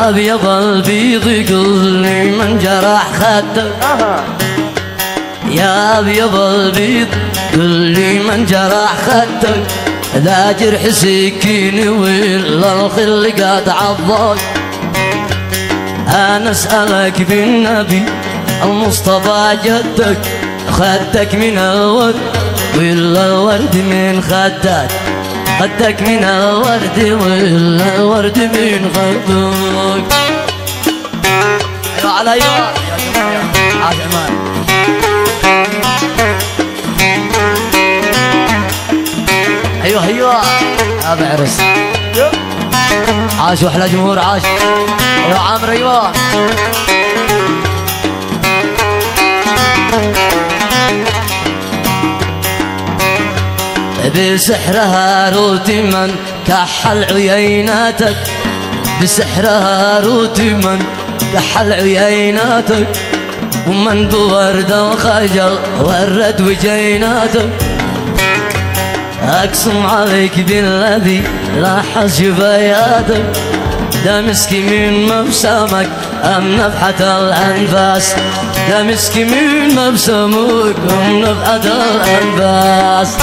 يا ابيض البيض قل لي من جرح خدك، يا ابيض البيض قل لي من جرح خدك، ذا جرح سكين ولا الخل قد عضك. انا اسالك بالنبي المصطفى جدك، خدك من الورد ولا الورد من خدك؟ خدك من الورد ولا الورد من خدك؟ ايوه على ايوه عاش عمان. ايوه ايوه ابو عرس عاش واحلى جمهور عاش. ايوه عامر ايوه بسحرها روت من كحل عييناتك، بسحرها روت من كحل عييناتك، ومن بورد وخجل ورد وجيناتك. اقسم عليك بالذي لاح شفاياتك، ده مسكي من مبسمك ام نفحة الانفاس، ده مسكي من مبسمك ام نفحة الانفاس.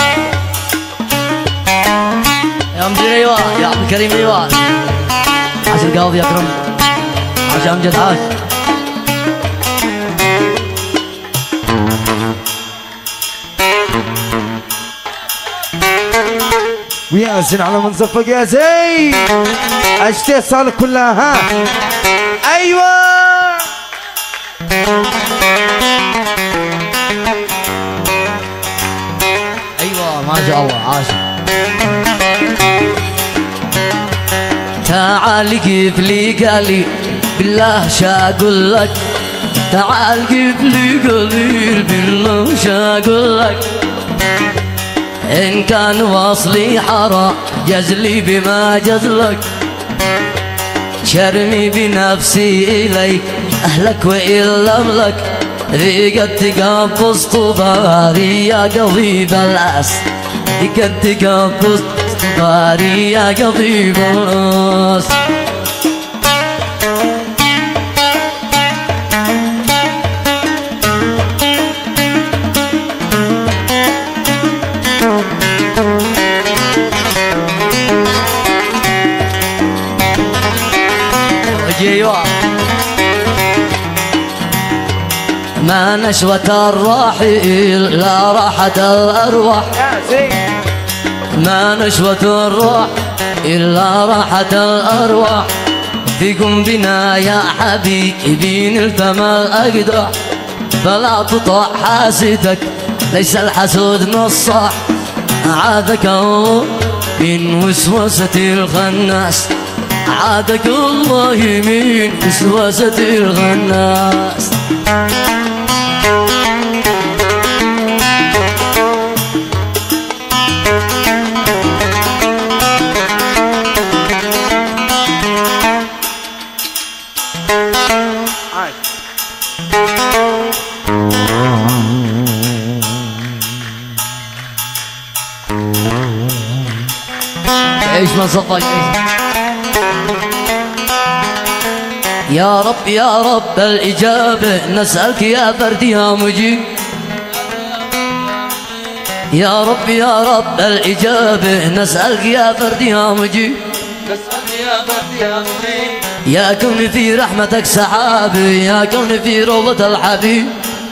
يا مدير ايوه يا عبد الكريم ايوه عاش القاضي اكرم عاش امجد عاش. ويا زين على منصفك يا زين اشتي صالك كلها ها. ايوه ايوه ما شاء الله عاش. تعال قف لي قليل بالله شاقول لك، تعال قف لي قليل بالله شاقول لك، إن كان وصلي حرام جزلي بما جزلك، شرمي بنفسي إليك أهلك وإن لم لك، ذي قد تقبض طباري يا قضيب الأس، ذي قد تقبض طباري يا قضيب الأس. ما نشوة الراحل لا راحة الأرواح، ما نشوة الروح إلا راحة الأرواح، فيكم بنا يا حبيبي نلتمى الأقدح، فلا تطع حاسدك ليس الحسود نصاح، عادك الله من وسوسة الخناس، عادك الله من وسوسة الخناس. عيش ما صفق يا رب يا رب الإجابة نسألك يا فردي يا مجيب، يا رب يا رب الإجابة نسألك يا فردي يا مجيب، نسألك يا فردي يا مجيب، يا كون في رحمتك سحابي، يا كون في روضة الحبيب،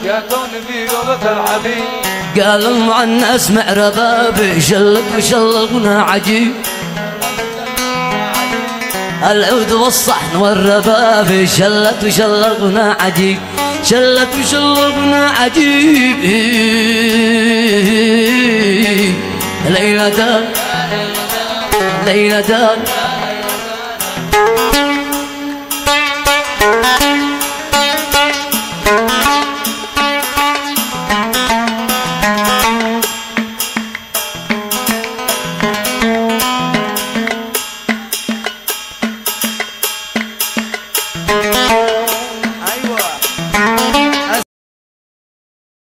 يا كون في روضة الحبيب، قال المعنى اسمع ربابي شلك وشلقنا عجيب، العود والصحن والرباب شلت وشلقنا عجيب، شلت وشلقنا عجيب. ليلتان ليلتان